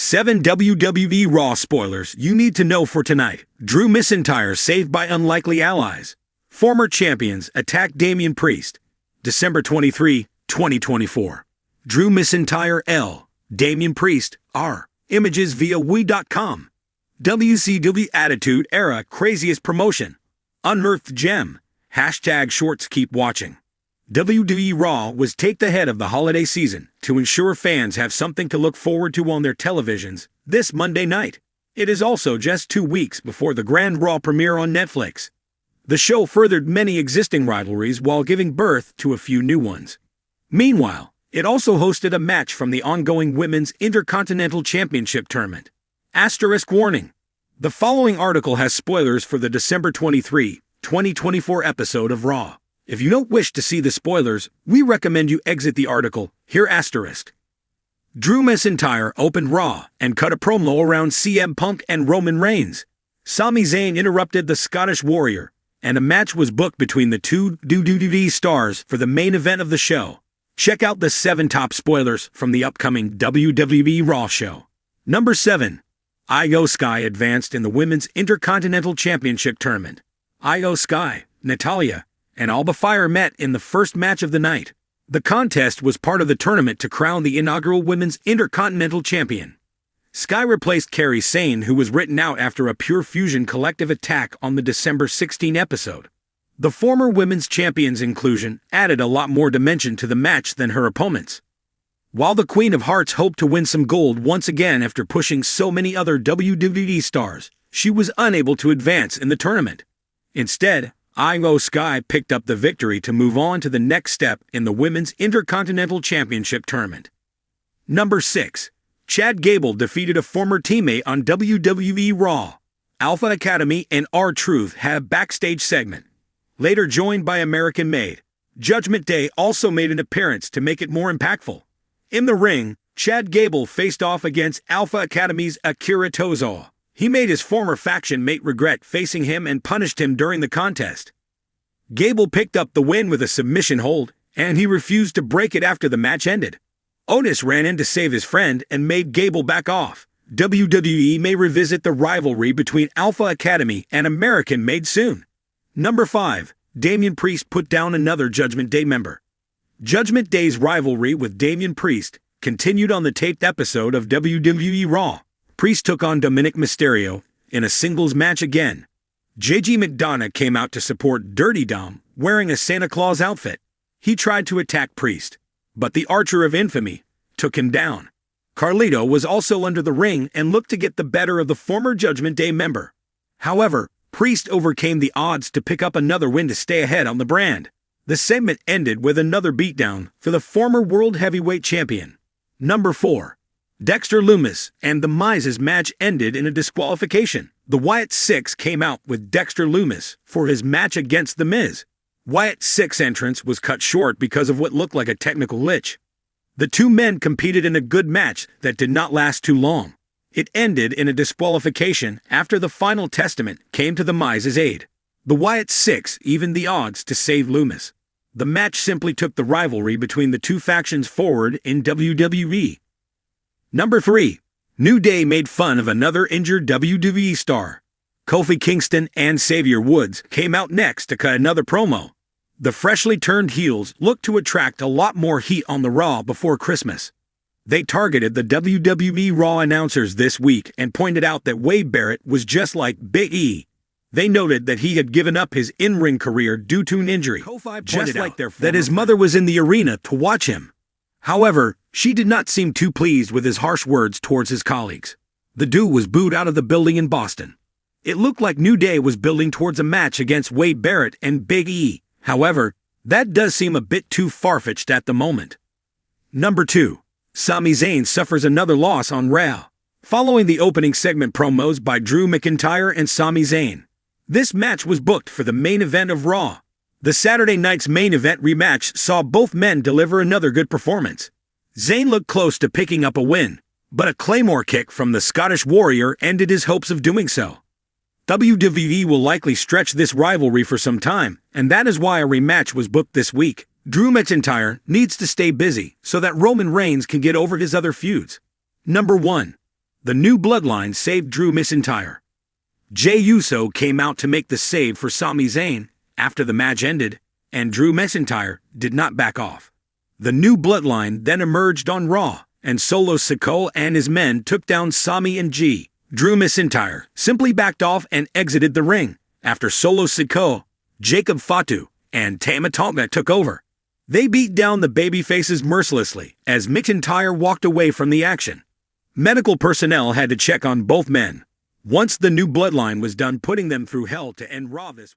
7 WWE Raw spoilers you need to know for tonight. Drew McIntyre saved by unlikely allies. Former champions attack Damian Priest. December 23, 2024. Drew McIntyre L. Damian Priest R. Images via WWE.com. WCW Attitude Era Craziest Promotion. Unearthed Gem. Hashtag Shorts Keep Watching. WWE Raw was taped ahead of the holiday season to ensure fans have something to look forward to on their televisions this Monday night. It is also just 2 weeks before the Grand Raw premiere on Netflix. The show furthered many existing rivalries while giving birth to a few new ones. Meanwhile, it also hosted a match from the ongoing Women's Intercontinental Championship tournament. Asterisk warning. The following article has spoilers for the December 23, 2024 episode of Raw. If you don't wish to see the spoilers, we recommend you exit the article. Here asterisk. Drew McIntyre opened Raw and cut a promo around CM Punk and Roman Reigns. Sami Zayn interrupted the Scottish Warrior, and a match was booked between the two WWE stars for the main event of the show. Check out the 7 top spoilers from the upcoming WWE Raw show. Number 7. Io Sky advanced in the Women's Intercontinental Championship tournament. Io Sky, Natalya, and Alba Fyre met in the first match of the night. The contest was part of the tournament to crown the inaugural Women's Intercontinental Champion. Sky replaced Kairi Sane, who was written out after a Pure Fusion collective attack on the December 16 episode. The former Women's Champion's inclusion added a lot more dimension to the match than her opponents. While the Queen of Hearts hoped to win some gold once again after pushing so many other WWE stars, she was unable to advance in the tournament. Instead, Io Sky picked up the victory to move on to the next step in the Women's Intercontinental Championship tournament. Number 6. Chad Gable defeated a former teammate on WWE Raw. Alpha Academy and R-Truth had a backstage segment. Later joined by American Made, Judgment Day also made an appearance to make it more impactful. In the ring, Chad Gable faced off against Alpha Academy's Akira Tozawa. He made his former faction mate regret facing him and punished him during the contest. Gable picked up the win with a submission hold, and he refused to break it after the match ended. Otis ran in to save his friend and made Gable back off. WWE may revisit the rivalry between Alpha Academy and American Made soon. Number 5. Damian Priest put down another Judgment Day member. Judgment Day's rivalry with Damian Priest continued on the taped episode of WWE Raw. Priest took on Dominic Mysterio in a singles match again. JG McDonough came out to support Dirty Dom, wearing a Santa Claus outfit. He tried to attack Priest, but the Archer of Infamy took him down. Carlito was also under the ring and looked to get the better of the former Judgment Day member. However, Priest overcame the odds to pick up another win to stay ahead on the brand. The segment ended with another beatdown for the former World Heavyweight Champion. Number 4. Dexter Lumis and The Miz's match ended in a disqualification. The Wyatt Six came out with Dexter Lumis for his match against The Miz. Wyatt Six's entrance was cut short because of what looked like a technical glitch. The two men competed in a good match that did not last too long. It ended in a disqualification after the final testament came to The Miz's aid. The Wyatt Six evened the odds to save Lumis. The match simply took the rivalry between the two factions forward in WWE. Number 3. New Day made fun of another injured WWE star. Kofi Kingston and Xavier Woods came out next to cut another promo. The freshly turned heels looked to attract a lot more heat on the Raw before Christmas. They targeted the WWE Raw announcers this week and pointed out that Wade Barrett was just like Big E. They noted that he had given up his in-ring career due to an injury, just like that his mother was in the arena to watch him. However, she did not seem too pleased with his harsh words towards his colleagues. The dude was booed out of the building in Boston. It looked like New Day was building towards a match against Wade Barrett and Big E. However, that does seem a bit too far-fetched at the moment. Number 2. Sami Zayn suffers another loss on Raw. Following the opening segment promos by Drew McIntyre and Sami Zayn, this match was booked for the main event of Raw. The Saturday night's main event rematch saw both men deliver another good performance. Zayn looked close to picking up a win, but a Claymore kick from the Scottish Warrior ended his hopes of doing so. WWE will likely stretch this rivalry for some time, and that is why a rematch was booked this week. Drew McIntyre needs to stay busy so that Roman Reigns can get over his other feuds. Number 1. The New Bloodline saved Drew McIntyre. Jey Uso came out to make the save for Sami Zayn after the match ended, and Drew McIntyre did not back off. The New Bloodline then emerged on Raw, and Solo Sikoa and his men took down Sami and G. Drew McIntyre simply backed off and exited the ring after Solo Sikoa, Jacob Fatu, and Tama Tonga took over. They beat down the babyfaces mercilessly as McIntyre walked away from the action. Medical personnel had to check on both men once the New Bloodline was done putting them through hell to end Raw this week.